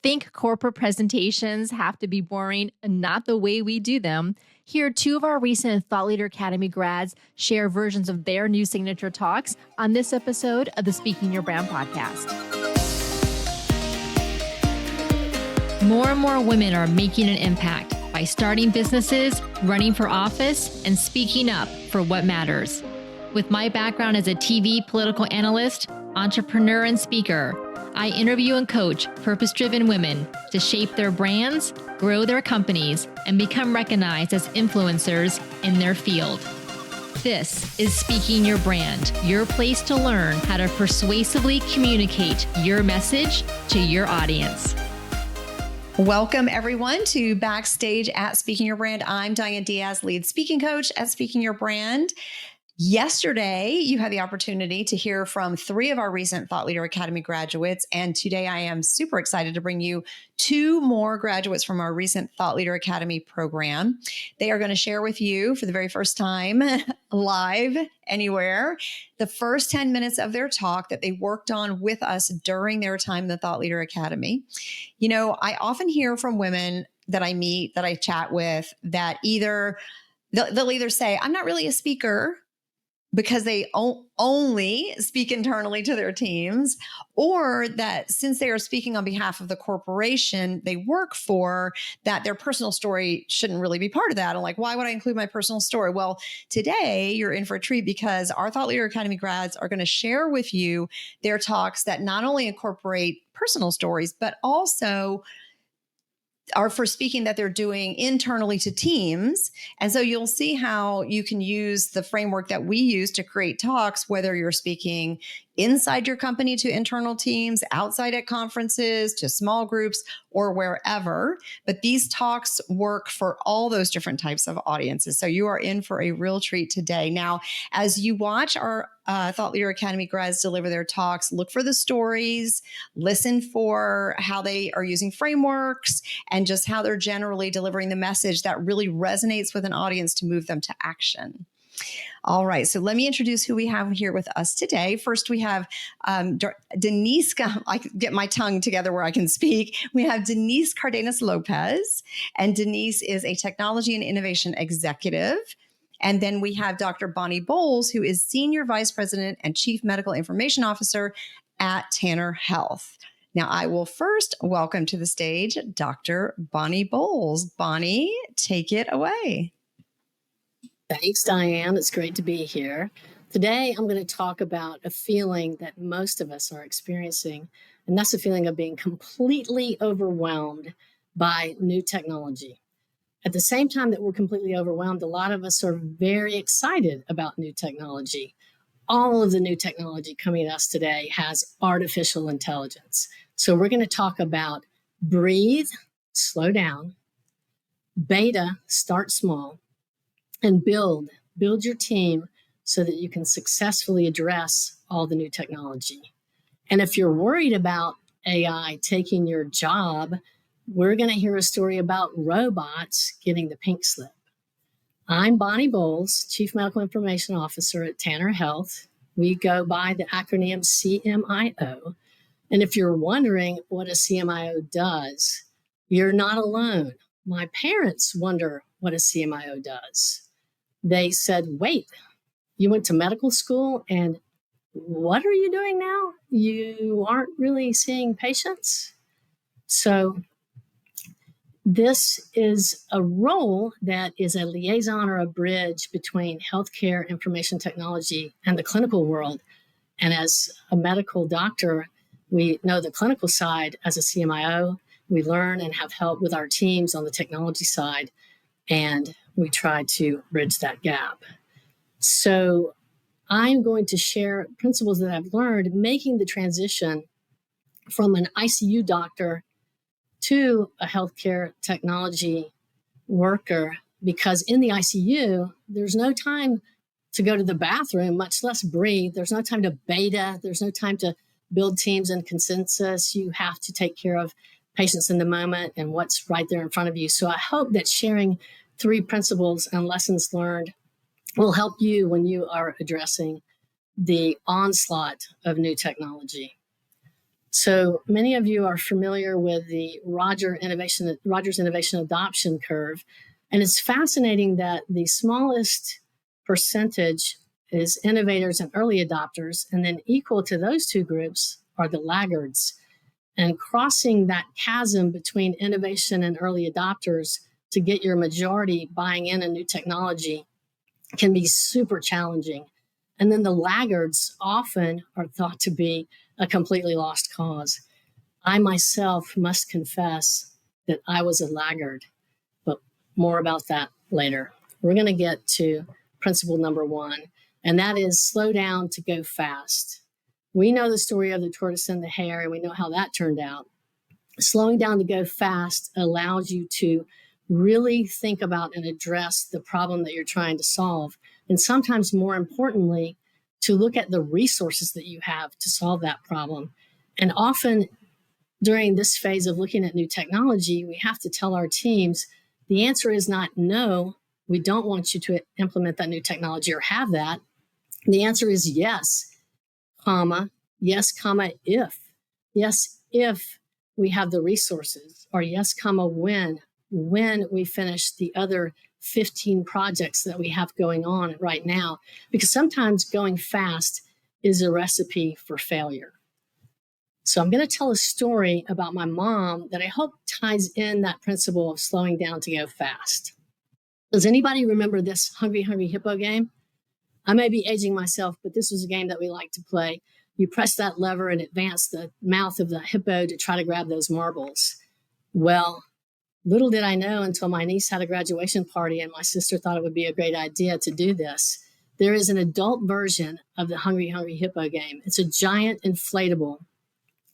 Think corporate presentations have to be boring, not the way we do them. Here, two of our recent Thought Leader Academy grads share versions of their new signature talks on this episode of the Speaking Your Brand podcast. More and more women are making an impact by starting businesses, running for office, and speaking up for what matters. With my background as a TV political analyst, entrepreneur, and speaker, I interview and coach purpose-driven women to shape their brands, grow their companies, and become recognized as influencers in their field. This is Speaking Your Brand, your place to learn how to persuasively communicate your message to your audience. Welcome, everyone, to Backstage at Speaking Your Brand. I'm Diane Diaz, lead speaking coach at Speaking Your Brand. Yesterday, you had the opportunity to hear from three of our recent Thought Leader Academy graduates. And today I am super excited to bring you two more graduates from our recent Thought Leader Academy program. They are going to share with you for the very first time live anywhere, the first 10 minutes of their talk that they worked on with us during their time in the Thought Leader Academy. You know, I often hear from women that I meet, that I chat with, that they'll either say, I'm not really a speaker, because they only speak internally to their teams, or that since they are speaking on behalf of the corporation they work for, that their personal story shouldn't really be part of that. And like, why would I include my personal story? Well, today you're in for a treat because our Thought Leader Academy grads are going to share with you their talks that not only incorporate personal stories, but also are for speaking that they're doing internally to teams. And so you'll see how you can use the framework that we use to create talks, whether you're speaking inside your company to internal teams, outside at conferences, to small groups, or wherever. But these talks work for all those different types of audiences. So you are in for a real treat today. Now, as you watch our Thought Leader Academy grads deliver their talks, look for the stories, listen for how they are using frameworks, and just how they're generally delivering the message that really resonates with an audience to move them to action. All right, so let me introduce who we have here with us today. First, we have Denise. I can get my tongue together where I can speak. We have Denise Cárdenas López, and Denise is a technology and innovation executive. And then we have Dr. Bonnie Boles, who is Senior Vice President and Chief Medical Information Officer at Tanner Health. Now, I will first welcome to the stage Dr. Bonnie Boles. Bonnie, take it away. Thanks, Diane. It's great to be here. Today, I'm going to talk about a feeling that most of us are experiencing, and that's the feeling of being completely overwhelmed by new technology. At the same time that we're completely overwhelmed, a lot of us are very excited about new technology. All of the new technology coming at us today has artificial intelligence. So we're going to talk about breathe, slow down, beta, start small, and build your team so that you can successfully address all the new technology. And if you're worried about AI taking your job, we're going to hear a story about robots getting the pink slip. I'm Bonnie Boles, Chief Medical Information Officer at Tanner Health. We go by the acronym CMIO. And if you're wondering what a CMIO does, you're not alone. My parents wonder what a CMIO does. They said, wait, you went to medical school and what are you doing now? You aren't really seeing patients? So this is a role that is a liaison or a bridge between healthcare information technology and the clinical world. And as a medical doctor, we know the clinical side. As a CMIO, we learn and have help with our teams on the technology side, and we try to bridge that gap. So I'm going to share principles that I've learned making the transition from an ICU doctor to a healthcare technology worker, because in the ICU, there's no time to go to the bathroom, much less breathe. There's no time to beta. There's no time to build teams and consensus. You have to take care of patients in the moment and what's right there in front of you. So I hope that sharing 3 principles and lessons learned will help you when you are addressing the onslaught of new technology. So many of you are familiar with the Rogers Innovation Adoption Curve. And it's fascinating that the smallest percentage is innovators and early adopters, and then equal to those two groups are the laggards. And crossing that chasm between innovation and early adopters to get your majority buying in a new technology can be super challenging. And then the laggards often are thought to be a completely lost cause. I myself must confess that I was a laggard, but more about that later. We're going to get to principle number 1, and that is slow down to go fast. We know the story of the tortoise and the hare, and we know how that turned out. Slowing down to go fast allows you to really think about and address the problem that you're trying to solve. And sometimes more importantly, to look at the resources that you have to solve that problem. And often during this phase of looking at new technology, we have to tell our teams, the answer is not no, we don't want you to implement that new technology or have that. The answer is yes, yes, if. Yes, if we have the resources, or yes, when we finish the other 15 projects that we have going on right now, because sometimes going fast is a recipe for failure. So I'm going to tell a story about my mom that I hope ties in that principle of slowing down to go fast. Does anybody remember this Hungry Hungry Hippo game? I may be aging myself, but this was a game that we liked to play. You press that lever and advance the mouth of the hippo to try to grab those marbles. Well, little did I know until my niece had a graduation party and my sister thought it would be a great idea to do this. There is an adult version of the Hungry Hungry Hippo game. It's a giant inflatable,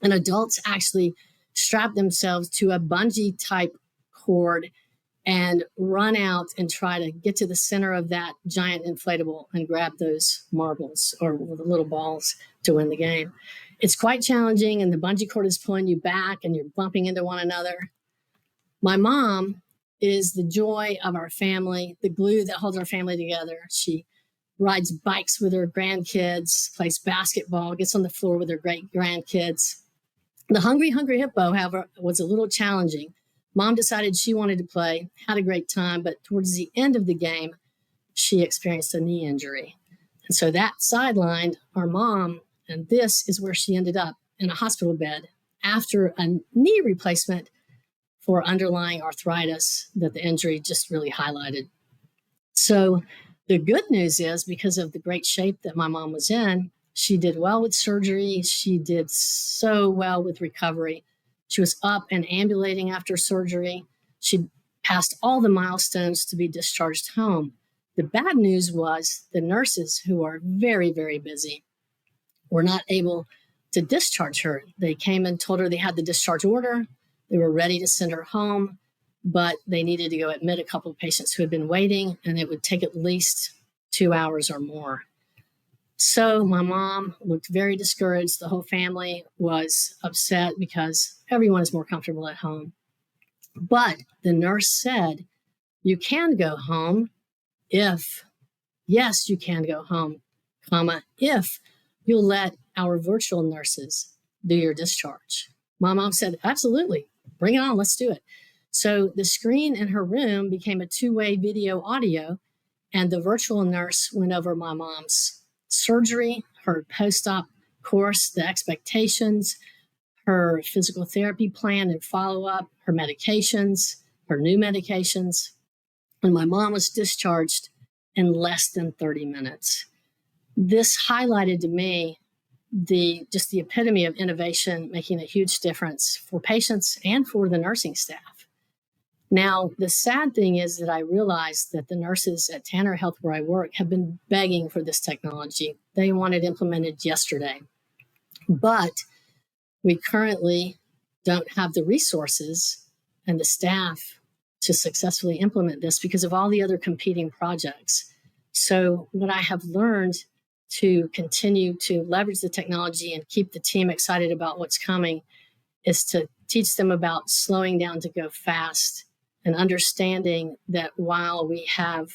and adults actually strap themselves to a bungee type cord and run out and try to get to the center of that giant inflatable and grab those marbles or the little balls to win the game. It's quite challenging, and the bungee cord is pulling you back and you're bumping into one another. My mom is the joy of our family, the glue that holds our family together. She rides bikes with her grandkids, plays basketball, gets on the floor with her great grandkids. The Hungry Hungry Hippo, however, was a little challenging. Mom decided she wanted to play, had a great time, but towards the end of the game, she experienced a knee injury. And so that sidelined our mom, and this is where she ended up in a hospital bed after a knee replacement for underlying arthritis that the injury just really highlighted. So the good news is, because of the great shape that my mom was in, she did well with surgery. She did so well with recovery. She was up and ambulating after surgery. She passed all the milestones to be discharged home. The bad news was the nurses, who are very, very busy, were not able to discharge her. They came and told her they had the discharge order. They were ready to send her home, but they needed to go admit a couple of patients who had been waiting, and it would take at least 2 hours or more. So my mom looked very discouraged. The whole family was upset because everyone is more comfortable at home. But the nurse said, you can go home if, yes, you can go home, if you'll let our virtual nurses do your discharge. My mom said, absolutely, bring it on, let's do it. So the screen in her room became a two-way video audio, and the virtual nurse went over my mom's surgery, her post-op course, the expectations, her physical therapy plan and follow-up, her medications, her new medications. And my mom was discharged in less than 30 minutes. This highlighted to me the epitome of innovation, making a huge difference for patients and for the nursing staff. Now, the sad thing is that I realized that the nurses at Tanner Health, where I work, have been begging for this technology. They want it implemented yesterday. But we currently don't have the resources and the staff to successfully implement this because of all the other competing projects. So what I have learned to continue to leverage the technology and keep the team excited about what's coming is to teach them about slowing down to go fast and understanding that while we have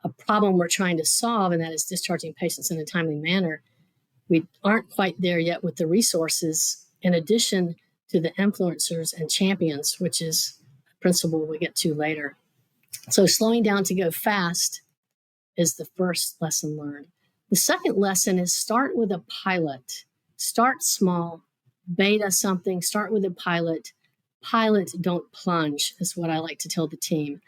a problem we're trying to solve, and that is discharging patients in a timely manner, we aren't quite there yet with the resources in addition to the influencers and champions, which is a principle we get to later. So slowing down to go fast is the first lesson learned. The second lesson is start with a pilot. Start small, beta something, start with a pilot. Pilot, don't plunge, is what I like to tell the team.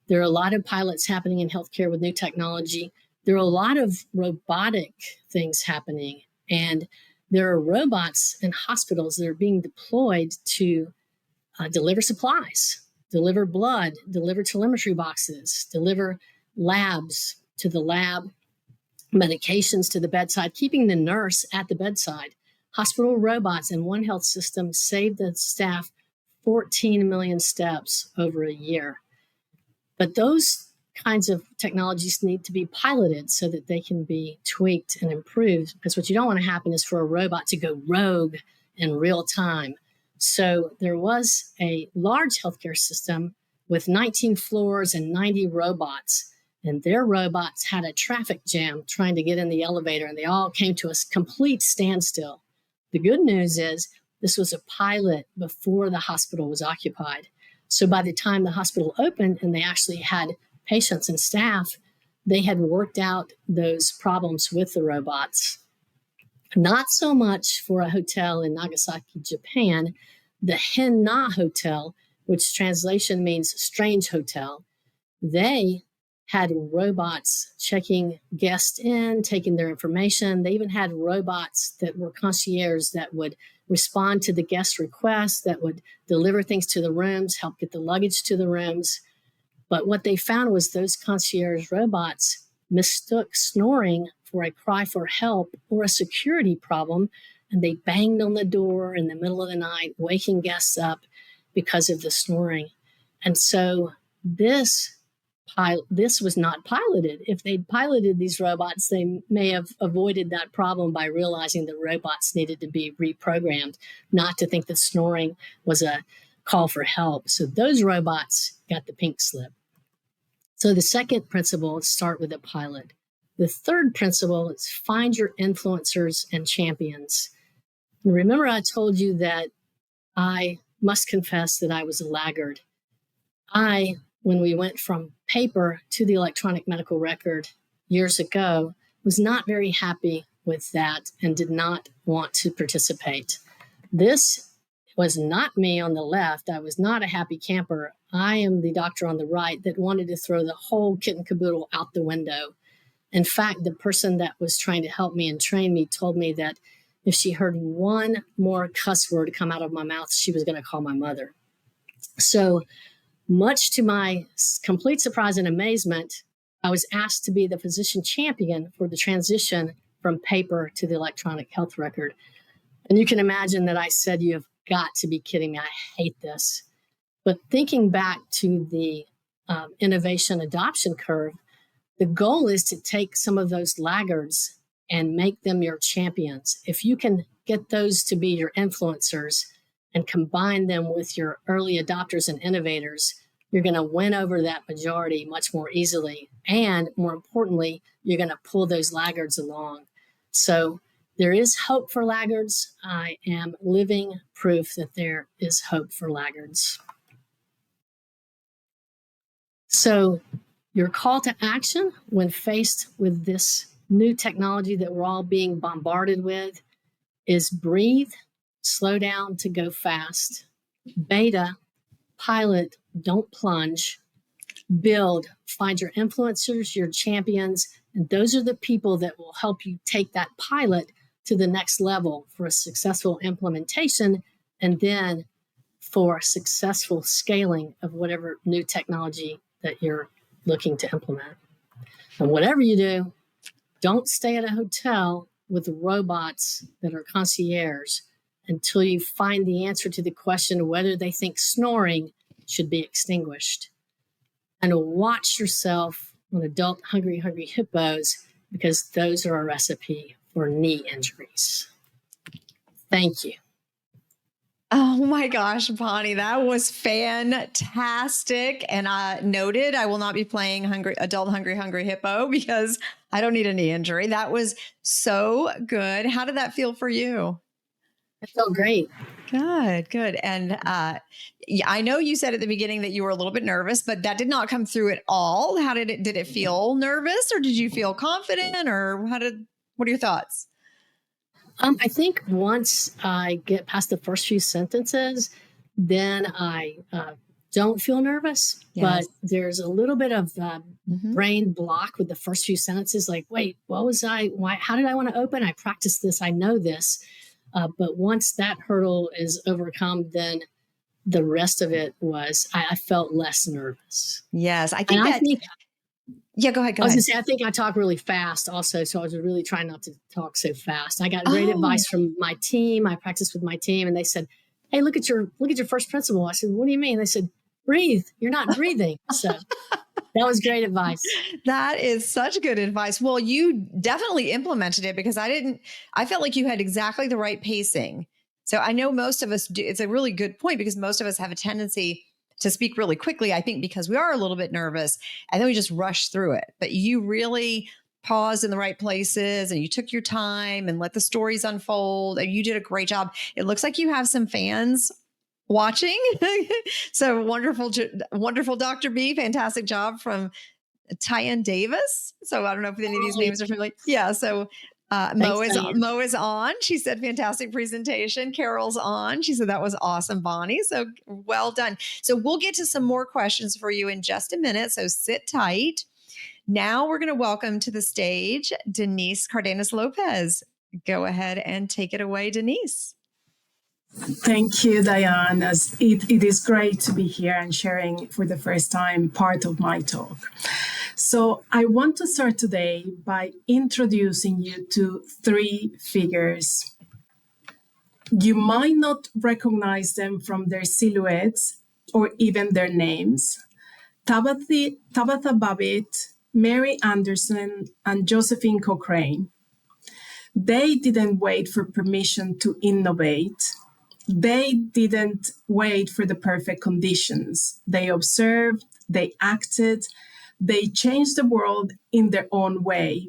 There are a lot of pilots happening in healthcare with new technology. There are a lot of robotic things happening, and there are robots in hospitals that are being deployed to deliver supplies, deliver blood, deliver telemetry boxes, deliver labs to the lab, medications to the bedside, keeping the nurse at the bedside. Hospital robots in one health system saved the staff 14 million steps over a year. But those kinds of technologies need to be piloted so that they can be tweaked and improved, because what you don't want to happen is for a robot to go rogue in real time. So there was a large healthcare system with 19 floors and 90 robots, and their robots had a traffic jam trying to get in the elevator, and they all came to a complete standstill. The good news is this was a pilot before the hospital was occupied. So by the time the hospital opened and they actually had patients and staff, they had worked out those problems with the robots. Not so much for a hotel in Nagasaki, Japan. The Hen-Na Hotel, which translation means strange hotel, they had robots checking guests in, taking their information. They even had robots that were concierges that would respond to the guest requests, that would deliver things to the rooms, help get the luggage to the rooms. But what they found was those concierge robots mistook snoring for a cry for help or a security problem, and they banged on the door in the middle of the night, waking guests up because of the snoring. And so this was not piloted. If they'd piloted these robots, they may have avoided that problem by realizing the robots needed to be reprogrammed, not to think that snoring was a call for help. So those robots got the pink slip. So the second principle is start with a pilot. The third principle is find your influencers and champions. And remember, I told you that I must confess that I was a laggard. When we went from paper to the electronic medical record years ago, was not very happy with that and did not want to participate. This was not me on the left. I was not a happy camper. I am the doctor on the right that wanted to throw the whole kit and caboodle out the window. In fact, the person that was trying to help me and train me told me that if she heard one more cuss word come out of my mouth, she was going to call my mother. So much to my complete surprise and amazement, I was asked to be the physician champion for the transition from paper to the electronic health record. And you can imagine that I said, "You have got to be kidding me. I hate this." But thinking back to the innovation adoption curve, the goal is to take some of those laggards and make them your champions. If you can get those to be your influencers and combine them with your early adopters and innovators, you're going to win over that majority much more easily. And more importantly, you're going to pull those laggards along. So there is hope for laggards. I am living proof that there is hope for laggards. So your call to action when faced with this new technology that we're all being bombarded with is breathe, slow down to go fast, beta, pilot, don't plunge, build, find your influencers, your champions, and those are the people that will help you take that pilot to the next level for a successful implementation and then for successful scaling of whatever new technology that you're looking to implement. And whatever you do, don't stay at a hotel with robots that are concierge until you find the answer to the question whether they think snoring should be extinguished. And watch yourself on adult hungry hippos, because those are a recipe for knee injuries. Thank you. Oh my gosh, Bonnie, that was fantastic. And noted, I will not be playing adult hungry hippo because I don't need a knee injury. That was so good. How did that feel for you? It felt great. Good, good. And yeah, I know you said at the beginning that you were a little bit nervous, but that did not come through at all. How did it feel nervous, or did you feel confident, or what are your thoughts? I think once I get past the first few sentences, then I don't feel nervous. Yes. But there's a little bit of Mhm. brain block with the first few sentences. Like, wait, what was I? Why? How did I want to open? I practiced this. I know this. But once that hurdle is overcome, then the rest of it was I felt less nervous. Yes, I And think I that. think Yeah, go ahead. Go I was ahead. gonna say, I think I talk really fast also. So I was really trying not to talk so fast. I got great Oh, advice from my team. I practiced with my team and they said, hey, look at your first principle. I said, what do you mean? They said, breathe. You're not breathing. So that was great advice. that is such good advice. Well, you definitely implemented it because I felt like you had exactly the right pacing. So I know most of us do. It's a really good point because most of us have a tendency to speak really quickly, I think, because we are a little bit nervous and then we just rush through it. But you really paused in the right places and you took your time and let the stories unfold. And you did a great job. It looks like you have some fans watching. So wonderful, wonderful, Dr. B. Fantastic job from Tyann Davis. So I don't know if any of these names are familiar. Yeah. So Thanks, Diane. Mo is on. She said, fantastic presentation. Carol's on. She said, that was awesome, Bonnie. So well done. So we'll get to some more questions for you in just a minute. So sit tight. Now we're going to welcome to the stage Denise Cárdenas López. Go ahead and take it away, Denise. Thank you, Diane. It is great to be here and sharing for the first time part of my talk. So I want to start today by introducing you to three figures. You might not recognize them from their silhouettes or even their names. Tabitha Babbitt, Mary Anderson, and Josephine Cochrane. They didn't wait for permission to innovate. They didn't wait for the perfect conditions. They observed, they acted, they changed the world in their own way.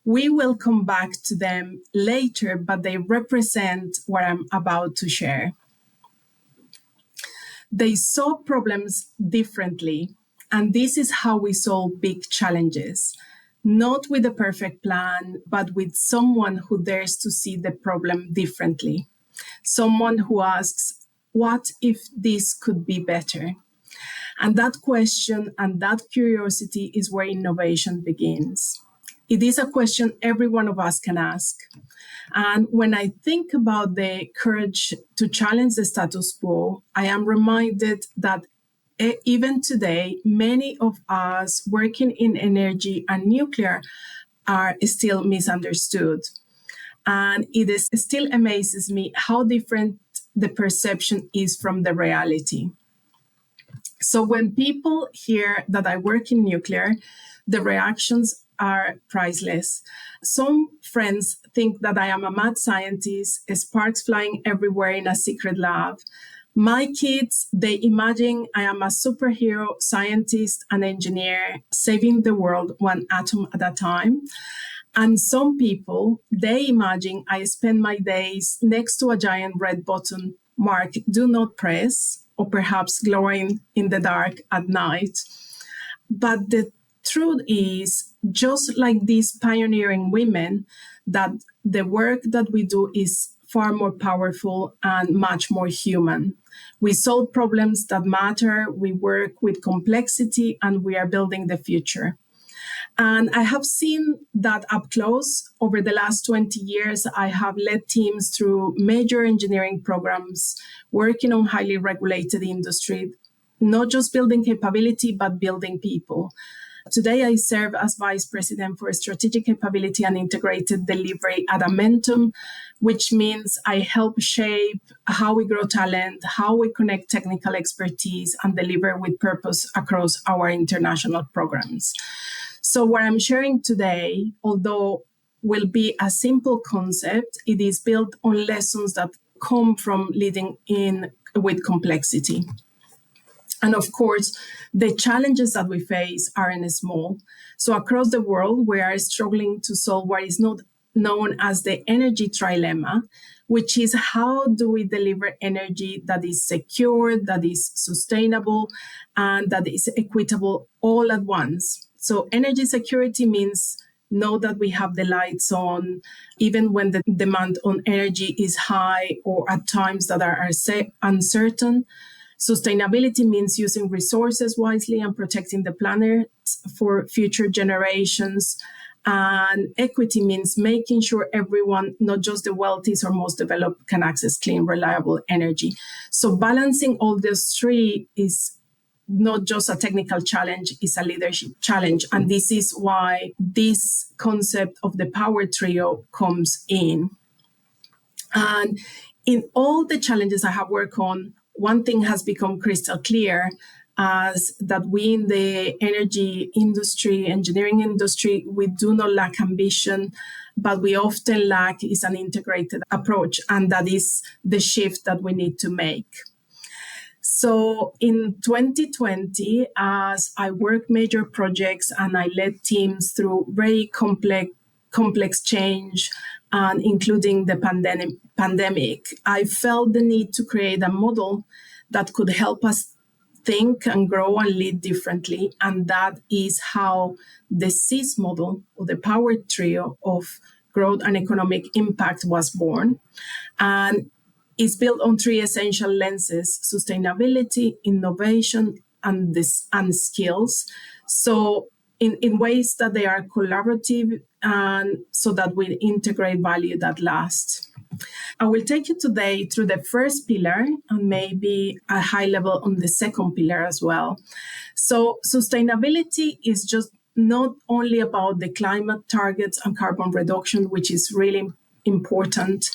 We will come back to them later, but they represent what I'm about to share. They saw problems differently, and this is how we solve big challenges. Not with a perfect plan, but with someone who dares to see the problem differently. Someone who asks, what if this could be better? And that question and that curiosity is where innovation begins. It is a question every one of us can ask. And when I think about the courage to challenge the status quo, I am reminded that even today, many of us working in energy and nuclear are still misunderstood. And still amazes me how different the perception is from the reality. So when people hear that I work in nuclear, the reactions are priceless. Some friends think that I am a mad scientist, sparks flying everywhere in a secret lab. My kids, they imagine I am a superhero scientist and engineer, saving the world one atom at a time. And some people, they imagine I spend my days next to a giant red button marked "Do not press," or perhaps glowing in the dark at night. But the truth is, just like these pioneering women, that the work that we do is far more powerful and much more human. We solve problems that matter, we work with complexity, and we are building the future. And I have seen that up close. Over the last 20 years, I have led teams through major engineering programs, working on highly regulated industry, not just building capability, but building people. Today, I serve as Vice President for Strategic Capability and Integrated Delivery at Amentum, which means I help shape how we grow talent, how we connect technical expertise, and deliver with purpose across our international programs. So what I'm sharing today, although will be a simple concept, it is built on lessons that come from leading in with complexity. And of course, the challenges that we face aren't small. So across the world, we are struggling to solve what is not known as the energy trilemma, which is how do we deliver energy that is secure, that is sustainable, and that is equitable all at once. So energy security means know that we have the lights on, even when the demand on energy is high or at times that are uncertain. Sustainability means using resources wisely and protecting the planet for future generations. And equity means making sure everyone, not just the wealthiest or most developed, can access clean, reliable energy. So balancing all those three is not just a technical challenge, it's a leadership challenge. And this is why this concept of the power trio comes in. And in all the challenges I have worked on, one thing has become crystal clear as that we in the energy industry, engineering industry, we do not lack ambition, but we often lack is an integrated approach. And that is the shift that we need to make. So in 2020, as I worked major projects and I led teams through very complex change, and including the pandemic, I felt the need to create a model that could help us think and grow and lead differently. And that is how the CIS model, or the power trio of growth and economic impact, was born. And it's built on three essential lenses: sustainability, innovation, and skills. So in ways that they are collaborative and so that we integrate value that lasts. I will take you today through the first pillar and maybe a high level on the second pillar as well. So sustainability is just not only about the climate targets and carbon reduction, which is really important.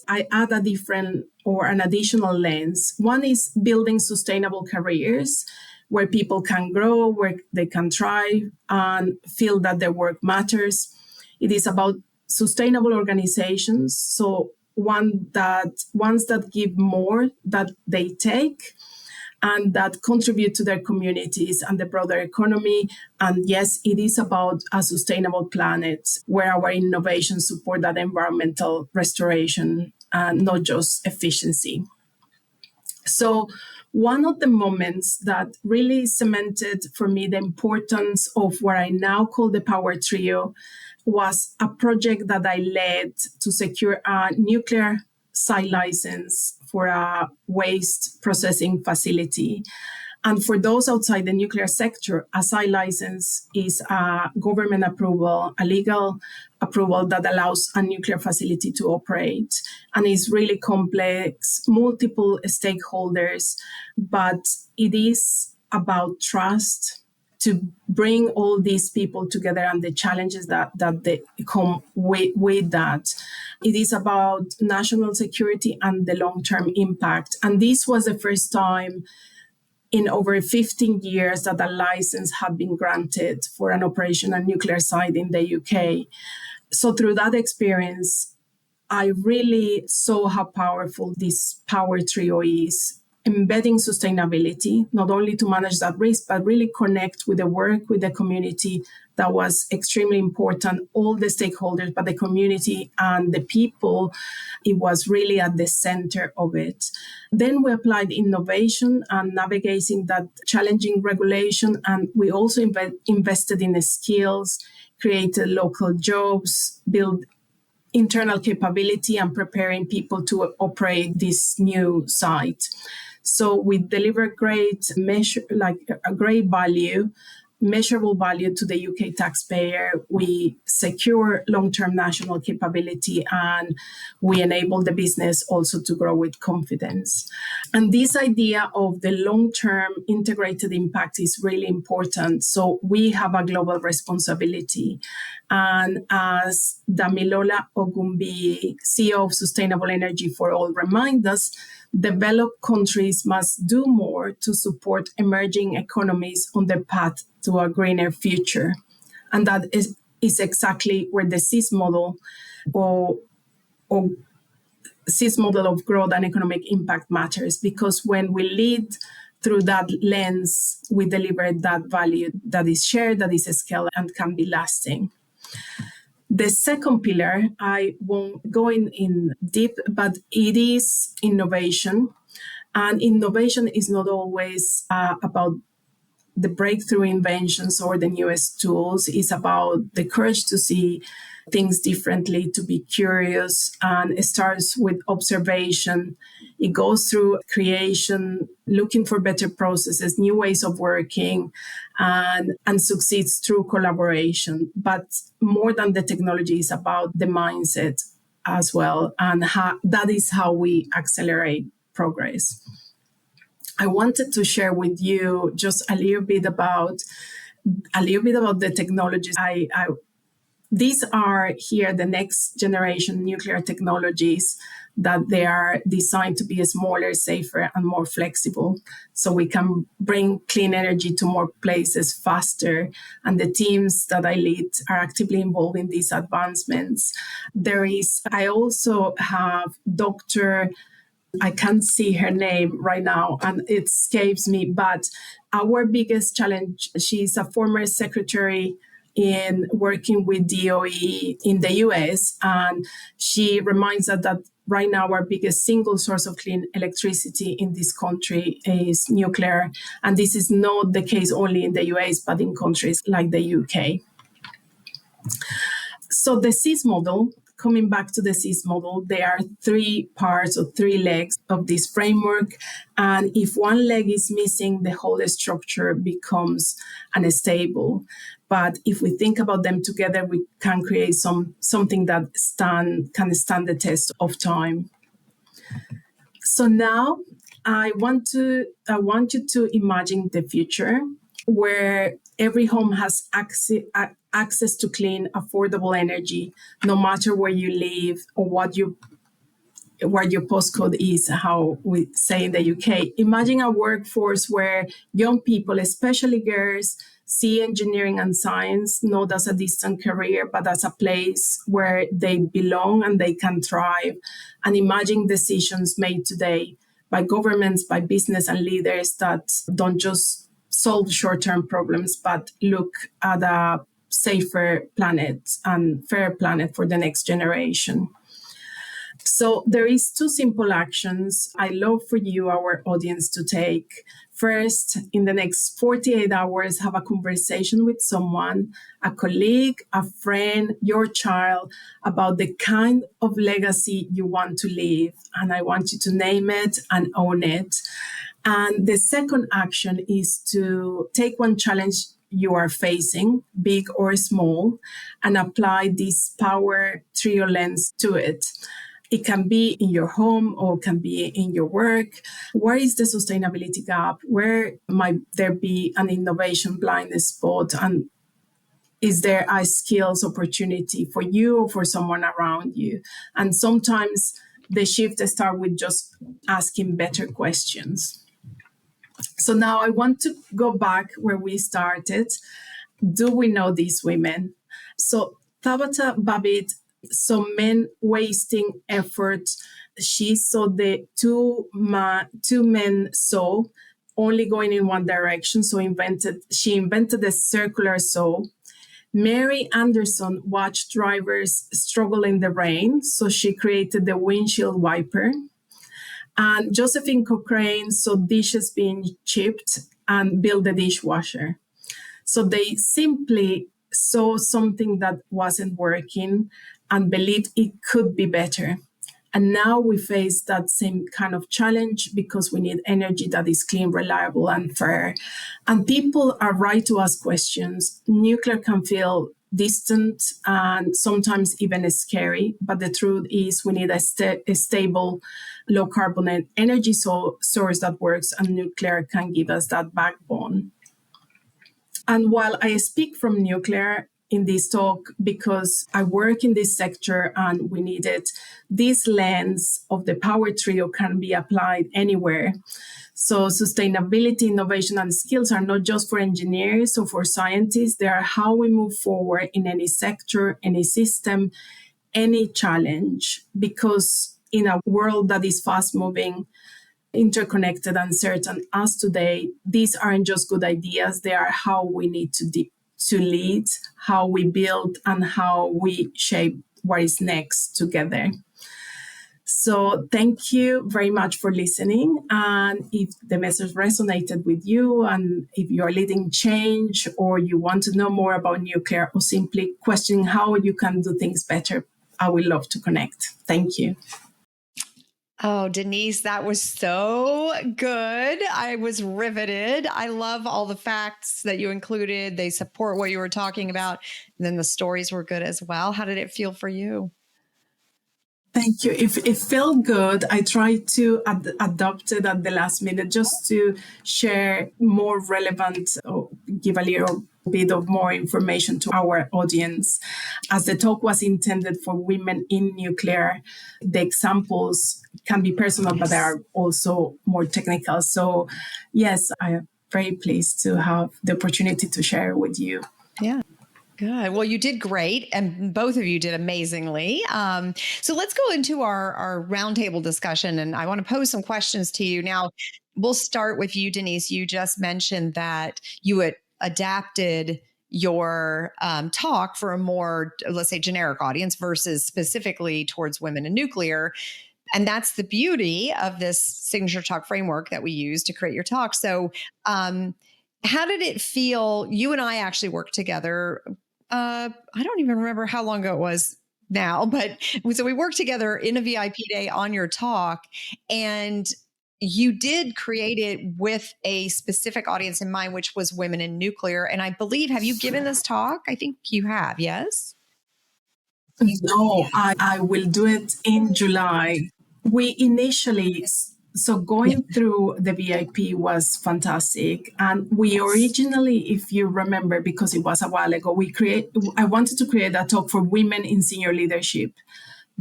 I add a different or an additional lens. One is building sustainable careers where people can grow, where they can thrive and feel that their work matters. It is about sustainable organizations, so ones that give more that they take and that contribute to their communities and the broader economy. And yes, it is about a sustainable planet where our innovations support that environmental restoration and not just efficiency. So one of the moments that really cemented for me the importance of what I now call the power trio was a project that I led to secure a nuclear site license for a waste processing facility. And for those outside the nuclear sector, a site license is a government approval, a legal approval that allows a nuclear facility to operate. And it's really complex, multiple stakeholders, but it is about trust to bring all these people together and the challenges that they come with that. It is about national security and the long-term impact. And this was the first time in over 15 years that a license had been granted for an operational nuclear site in the UK. So through that experience, I really saw how powerful this power trio is, embedding sustainability, not only to manage that risk, but really connect with the work with the community. That was extremely important. All the stakeholders, but the community and the people, it was really at the center of it. Then we applied innovation and navigating that challenging regulation. And we also invested in the skills, created local jobs, built internal capability and preparing people to operate this new site. So we deliver great value, measurable value to the UK taxpayer. We secure long-term national capability and we enable the business also to grow with confidence. And this idea of the long-term integrated impact is really important. So we have a global responsibility. And as Damilola Ogunbiyi, CEO of Sustainable Energy for All, reminds us, developed countries must do more to support emerging economies on their path to a greener future. And that is exactly where the CIS model or CIS model of growth and economic impact matters, because when we lead through that lens, we deliver that value that is shared, that is scaled, and can be lasting. The second pillar, I won't go in deep, but it is innovation. And innovation is not always about the breakthrough inventions or the newest tools. It's about the courage to see things differently, to be curious, and it starts with observation. It goes through creation, looking for better processes, new ways of working, and succeeds through collaboration. But more than the technology, is about the mindset as well, and that is how we accelerate progress. I wanted to share with you just a little bit about the technologies. These are here the next generation nuclear technologies that they are designed to be smaller, safer, and more flexible. So we can bring clean energy to more places faster. And the teams that I lead are actively involved in these advancements. I also have Dr. I can't see her name right now and it escapes me, but our biggest challenge, she's a former secretary in working with DOE in the US, and she reminds us that right now our biggest single source of clean electricity in this country is nuclear, and this is not the case only in the US, but in countries like the UK. So the CIS model, coming back to the CIS model, there are 3 parts or 3 legs of this framework. And if one leg is missing, the whole structure becomes unstable. But if we think about them together, we can create something that can stand the test of time. So now I want you to imagine the future where every home has access to clean, affordable energy, no matter where you live or what your postcode is, how we say in the UK. Imagine a workforce where young people, especially girls, see engineering and science not as a distant career, but as a place where they belong and they can thrive. And imagine decisions made today by governments, by business and leaders that don't just solve short-term problems, but look at a safer planet and fairer planet for the next generation. So there is 2 simple actions I love for you, our audience, to take. First, in the next 48 hours, have a conversation with someone, a colleague, a friend, your child, about the kind of legacy you want to leave. And I want you to name it and own it. And the second action is to take one challenge you are facing, big or small, and apply this power trio lens to it. It can be in your home or can be in your work. Where is the sustainability gap? Where might there be an innovation blind spot? And is there a skills opportunity for you or for someone around you? And sometimes the shift starts with just asking better questions. So now I want to go back where we started. Do we know these women? So Tabata Babbitt saw men wasting effort. She saw the two men saw only going in one direction. So she invented the circular saw. Mary Anderson watched drivers struggle in the rain. So she created the windshield wiper. And Josephine Cochrane saw dishes being chipped and built the dishwasher. So they simply saw something that wasn't working and believed it could be better. And now we face that same kind of challenge because we need energy that is clean, reliable, and fair. And people are right to ask questions. Nuclear can feel distant and sometimes even scary, but the truth is we need a stable, low-carbon energy source that works, and nuclear can give us that backbone. And while I speak from nuclear in this talk because I work in this sector and we need it, this lens of the power trio can be applied anywhere. So sustainability, innovation, and skills are not just for engineers or for scientists. They are how we move forward in any sector, any system, any challenge. Because in a world that is fast moving, interconnected and certain as today, these aren't just good ideas. They are how we need to lead, how we build, and how we shape what is next together. So thank you very much for listening. And if the message resonated with you, and if you are leading change, or you want to know more about nuclear, or simply questioning how you can do things better, I would love to connect. Thank you. Oh, Denise, that was so good. I was riveted. I love all the facts that you included. They support what you were talking about. And then the stories were good as well. How did it feel for you? Thank you. If it felt good, I tried to adopt it at the last minute just to share more relevant, or give a little bit of more information to our audience. As the talk was intended for women in nuclear, the examples can be personal, but they are also more technical. So yes, I am very pleased to have the opportunity to share with you. Yeah. Good. Well, you did great, and both of you did amazingly. So let's go into our roundtable discussion, and I want to pose some questions to you. Now, we'll start with you, Denise. You just mentioned that you had adapted your talk for a more, let's say, generic audience versus specifically towards women in nuclear. And that's the beauty of this signature talk framework that we use to create your talk. So, how did it feel? You and I actually worked together. I don't even remember how long ago it was now, but so we worked together in a VIP day on your talk, and you did create it with a specific audience in mind, which was women in nuclear. And I believe, have you given this talk? I think you have, yes? No, I will do it in July. We initially, so going through the VIP was fantastic. And we originally, if you remember, because it was a while ago, I wanted to create a talk for women in senior leadership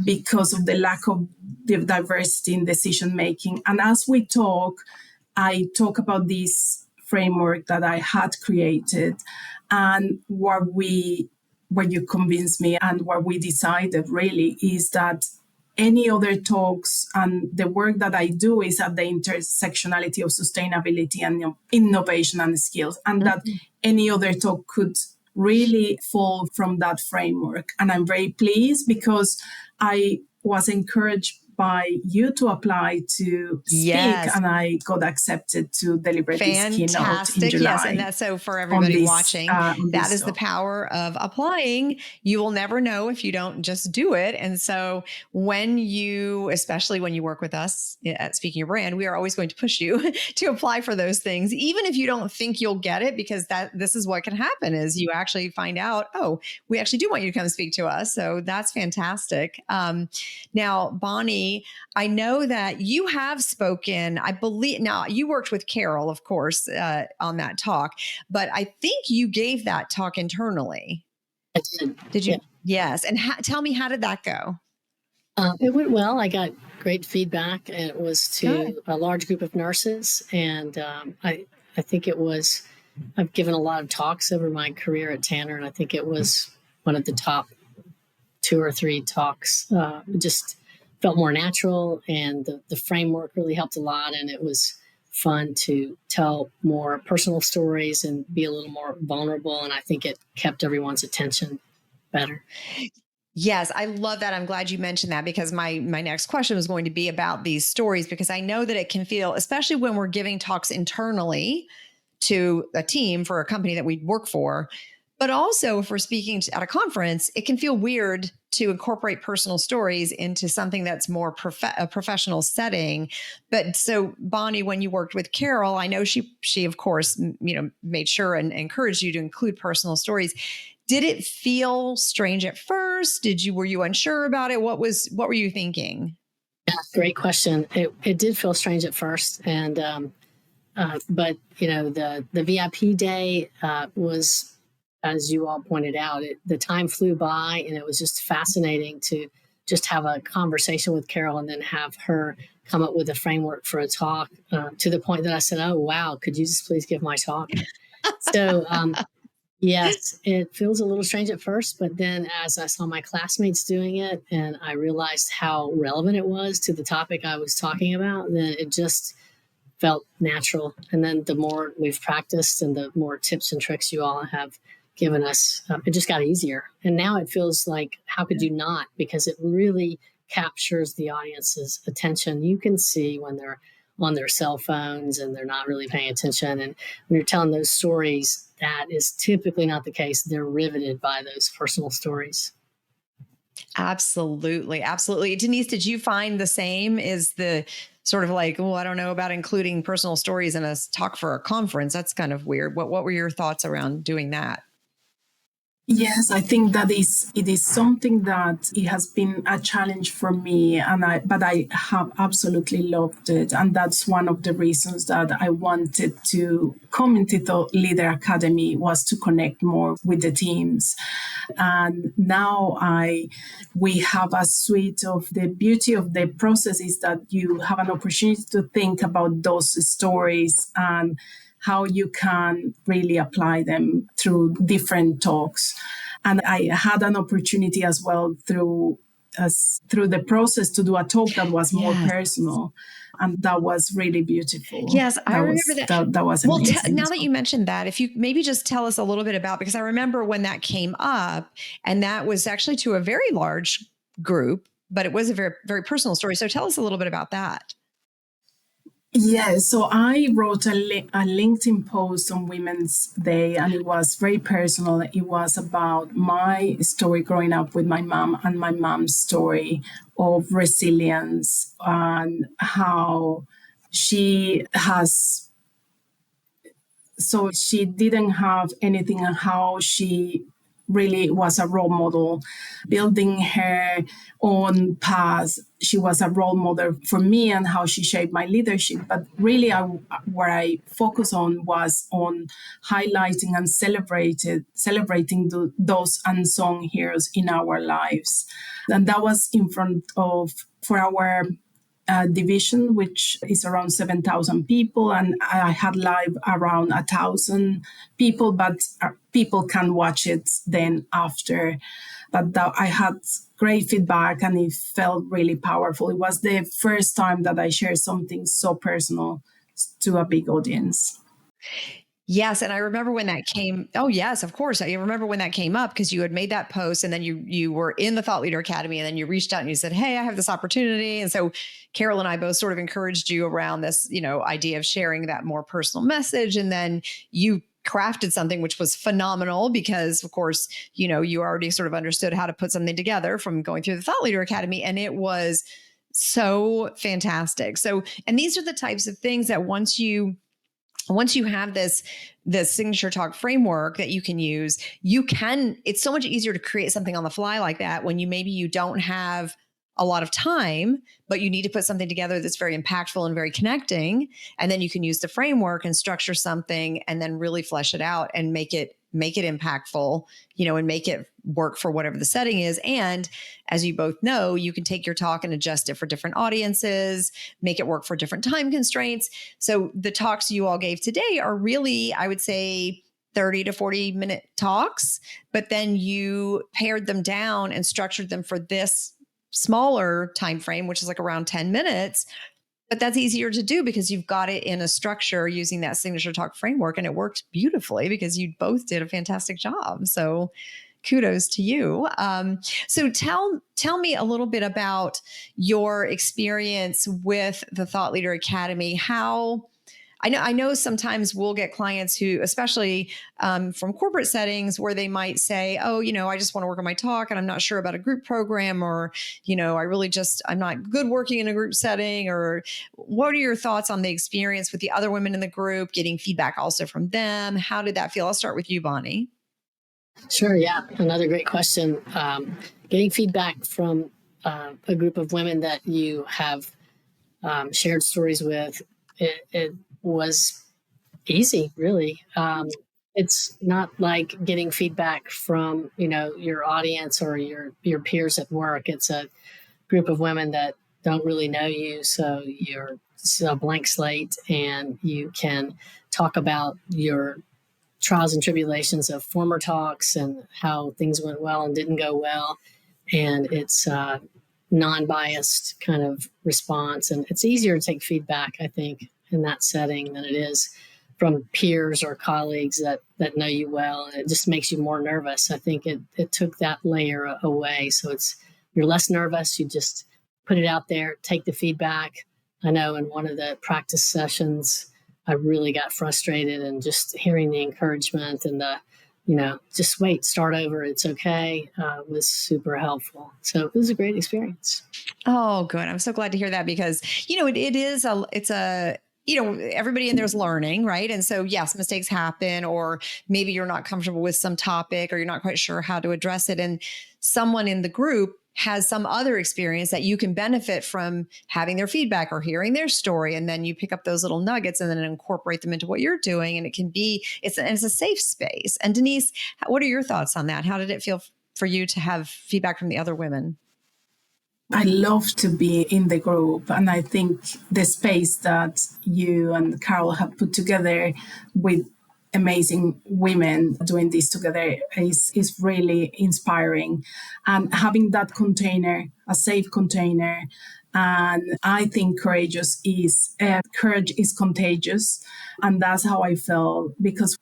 because of the lack of the diversity in decision making. And as we talk, I talk about this framework that I had created, and where you convinced me and what we decided really is that any other talks and the work that I do is at the intersectionality of sustainability and innovation and skills, and that any other talk could really fall from that framework. And I'm very pleased because I was encouraged by you to apply to speak, and I got accepted to deliver this keynote in July. Yes, and that's so for everybody watching. That is the power of applying. You will never know if you don't just do it. And so especially when you work with us at Speaking Your Brand, we are always going to push you to apply for those things, even if you don't think you'll get it, because this is what can happen is you actually find out, oh, we actually do want you to come speak to us. So that's fantastic. Now, Bonnie, I know that you have spoken, I believe, now you worked with Carol, of course, on that talk, but I think you gave that talk internally. I did. Did you? Yeah. Yes. And tell me, how did that go? It went well. I got great feedback, and it was to a large group of nurses. And I think I've given a lot of talks over my career at Tanner, and I think it was one of the top 2 or 3 talks. Just felt more natural, and the framework really helped a lot. And it was fun to tell more personal stories and be a little more vulnerable. And I think it kept everyone's attention better. Yes, I love that. I'm glad you mentioned that, because my next question was going to be about these stories, because I know that it can feel, especially when we're giving talks internally to a team for a company that we work for, but also if we're speaking at a conference, it can feel weird to incorporate personal stories into something that's more a professional setting. But so, Bonnie, when you worked with Carol, I know she of course, made sure and encouraged you to include personal stories. Did it feel strange at first? Were you unsure about it? What were you thinking? Yeah, great question. It did feel strange at first, and but the VIP day was, as you all pointed out, the time flew by, and it was just fascinating to just have a conversation with Carol and then have her come up with a framework for a talk, to the point that I said, oh, wow, could you just please give my talk? So, yes, it feels a little strange at first, but then as I saw my classmates doing it and I realized how relevant it was to the topic I was talking about, then it just felt natural. And then the more we've practiced and the more tips and tricks you all have given us, it just got easier. And now it feels like, how could you not? Because it really captures the audience's attention. You can see when they're on their cell phones and they're not really paying attention. And when you're telling those stories, that is typically not the case. They're riveted by those personal stories. Absolutely. Absolutely. Denise, did you find the same? Is the sort of like, oh, I don't know about including personal stories in a talk for a conference? That's kind of weird. What were your thoughts around doing that? Yes, I think that it is something that it has been a challenge for me, but I have absolutely loved it, and that's one of the reasons that I wanted to come into the Leader Academy, was to connect more with the teams. And now we have a suite of, the beauty of the process is that you have an opportunity to think about those stories and how you can really apply them through different talks. And I had an opportunity as well through the process to do a talk that was more personal. And that was really beautiful. Yes, I remember that. That was well. amazing. Now that you mentioned that, if you maybe just tell us a little bit about, because I remember when that came up, and that was actually to a very large group, but it was a very, very personal story. So tell us a little bit about that. Yeah, so I wrote a LinkedIn post on Women's Day, and it was very personal. It was about my story growing up with my mom and my mom's story of resilience and how she didn't have anything, and how she really was a role model, building her own path. She was a role model for me, and how she shaped my leadership. But really, where I focus on was on highlighting and celebrating those unsung heroes in our lives. And that was in front of, for our division, which is around 7,000 people, and I had live around 1,000 people, but people can watch it then after. But I had great feedback, and it felt really powerful. It was the first time that I shared something so personal to a big audience. Yes. And I remember when that came. Oh, yes, of course. I remember when that came up, because you had made that post, and then you were in the Thought Leader Academy, and then you reached out and you said, hey, I have this opportunity. And so Carol and I both sort of encouraged you around this, idea of sharing that more personal message. And then you crafted something which was phenomenal, because of course, you already sort of understood how to put something together from going through the Thought Leader Academy. And it was so fantastic. So, and these are the types of things that once you have this signature talk framework that you can use, it's so much easier to create something on the fly like that when you don't have a lot of time, but you need to put something together that's very impactful and very connecting. And then you can use the framework and structure something and then really flesh it out and make it impactful, and make it work for whatever the setting is. And as you both know, you can take your talk and adjust it for different audiences, make it work for different time constraints. So the talks you all gave today are really, I would say, 30 to 40 minute talks, but then you pared them down and structured them for this smaller time frame, which is like around 10 minutes. But that's easier to do because you've got it in a structure using that signature talk framework, and it worked beautifully because you both did a fantastic job. So kudos to you. So tell me a little bit about your experience with the Thought Leader Academy. How I know sometimes we'll get clients who, especially from corporate settings, where they might say, oh, I just want to work on my talk and I'm not sure about a group program, or, I'm not good working in a group setting. Or what are your thoughts on the experience with the other women in the group, getting feedback also from them? How did that feel? I'll start with you, Bonnie. Sure. Yeah. Another great question. Getting feedback from a group of women that you have shared stories with, it was easy, really. It's not like getting feedback from, your audience or your peers at work. It's a group of women that don't really know you. So it's a blank slate, and you can talk about your trials and tribulations of former talks and how things went well and didn't go well. And it's non-biased kind of response. And it's easier to take feedback, I think. in that setting than it is from peers or colleagues that know you well. And it just makes you more nervous. I think it took that layer away. So you're less nervous. You just put it out there, take the feedback. I know in one of the practice sessions, I really got frustrated, and just hearing the encouragement and just wait, start over, it's okay, was super helpful. So it was a great experience. Oh, good. I'm so glad to hear that because, everybody in there's learning, right? And so, yes, mistakes happen, or maybe you're not comfortable with some topic or you're not quite sure how to address it. And someone in the group has some other experience that you can benefit from having their feedback or hearing their story. And then you pick up those little nuggets and then incorporate them into what you're doing. And it's a safe space. And Denise, what are your thoughts on that? How did it feel for you to have feedback from the other women? I love to be in the group. And I think the space that you and Carol have put together with amazing women doing this together is really inspiring. And having that container, a safe container, and I think courage is contagious. And that's how I felt, because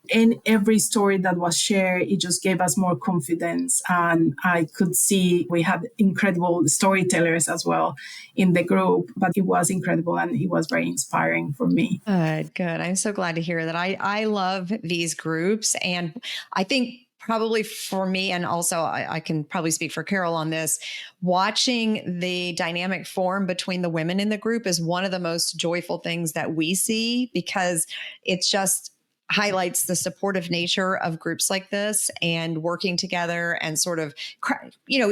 in every story that was shared, it just gave us more confidence. And I could see we had incredible storytellers as well in the group, but it was incredible and it was very inspiring for me. Good. I'm so glad to hear that. I love these groups. And I think probably for me, and also I can probably speak for Carol on this, watching the dynamic form between the women in the group is one of the most joyful things that we see, because it's just highlights the supportive nature of groups like this and working together and sort of,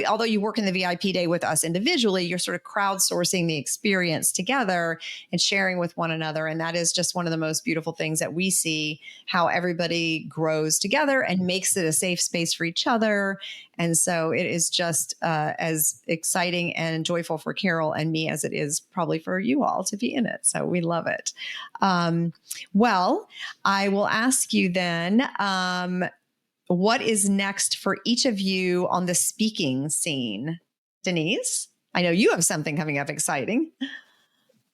although you work in the VIP day with us individually, you're sort of crowdsourcing the experience together and sharing with one another. And that is just one of the most beautiful things that we see, how everybody grows together and makes it a safe space for each other. And so it is just as exciting and joyful for Carol and me as it is probably for you all to be in it. So we love it. Well, I will ask you then, what is next for each of you on the speaking scene? Denise, I know you have something coming up exciting.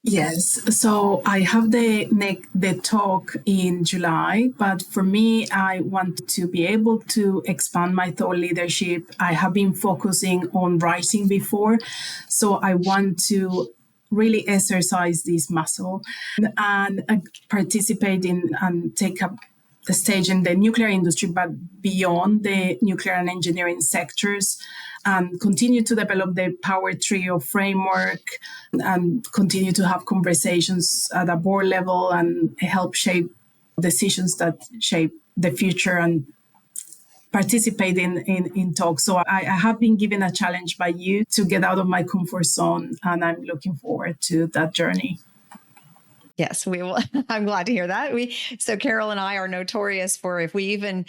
Yes, so I have the talk in July, but for me, I want to be able to expand my thought leadership. I have been focusing on writing before, so I want to really exercise this muscle and participate in and take up the stage in the nuclear industry, but beyond the nuclear and engineering sectors, and continue to develop the power trio framework and continue to have conversations at a board level and help shape decisions that shape the future and participate in talks. So I have been given a challenge by you to get out of my comfort zone, and I'm looking forward to that journey. Yes, we will. I'm glad to hear that. So Carol and I are notorious for, if we even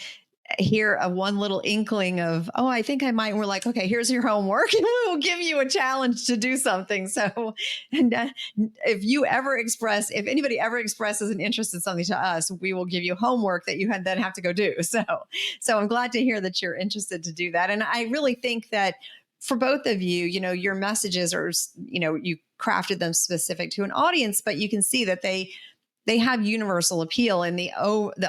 hear one little inkling of, oh, I think I might, and we're like, okay, here's your homework, and we will give you a challenge to do something. So, and if anybody ever expresses an interest in something to us, we will give you homework that you then have to go do. So I'm glad to hear that you're interested to do that. And I really think that for both of you, your messages are, you crafted them specific to an audience, but you can see that they have universal appeal in the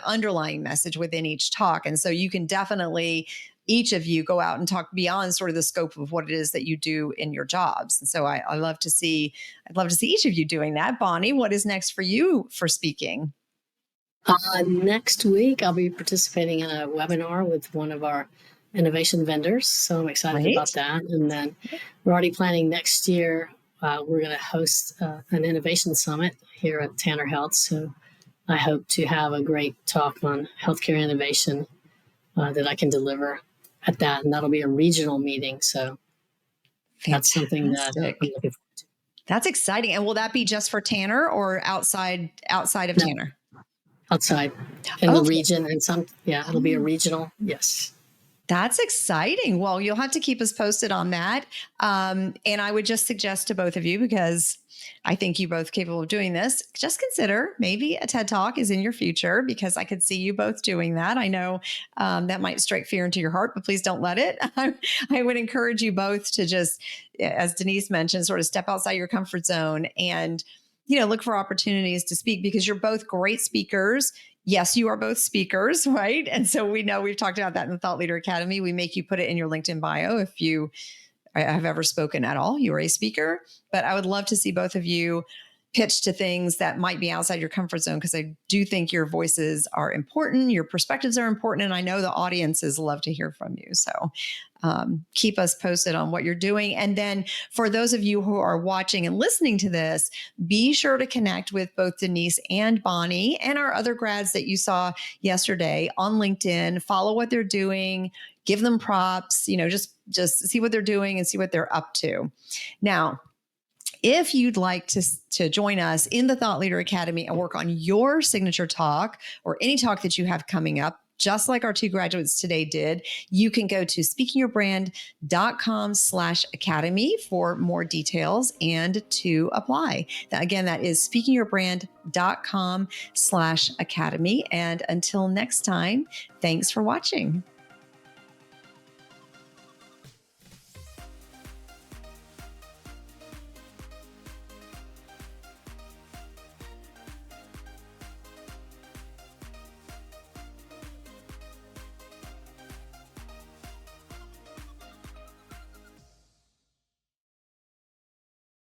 underlying message within each talk. And so you can definitely, each of you, go out and talk beyond sort of the scope of what it is that you do in your jobs. And so I'd love to see each of you doing that. Bonnie, what is next for you for speaking? Next week, I'll be participating in a webinar with one of our innovation vendors. So I'm excited about that. And then we're already planning next year. We're going to host an innovation summit here at Tanner Health. So I hope to have a great talk on healthcare innovation that I can deliver at that. And that'll be a regional meeting. So that's something that I'm looking forward to. That's exciting. And will that be just for Tanner or outside of Tanner? Outside in the region, and it'll be a regional. Yes. That's exciting. Well, you'll have to keep us posted on that. And I would just suggest to both of you, because I think you both capable of doing this, just consider maybe a TED Talk is in your future, because I could see you both doing that. I know that might strike fear into your heart, but please don't let it. I would encourage you both to just, as Denise mentioned, sort of step outside your comfort zone and look for opportunities to speak because you're both great speakers. Yes, you are both speakers, right? And so we know we've talked about that in the Thought Leader Academy. We make you put it in your LinkedIn bio if you have ever spoken at all. You are a speaker, but I would love to see both of you pitch to things that might be outside your comfort zone, because I do think your voices are important, your perspectives are important, and I know the audiences love to hear from you. So keep us posted on what you're doing. And then for those of you who are watching and listening to this, be sure to connect with both Denise and Bonnie and our other grads that you saw yesterday on LinkedIn. Follow what they're doing, give them props, just see what they're doing and see what they're up to. Now, if you'd like to join us in the Thought Leader Academy and work on your signature talk or any talk that you have coming up, just like our two graduates today did, you can go to speakingyourbrand.com/academy for more details and to apply. Again, that is speakingyourbrand.com/academy. And until next time, thanks for watching.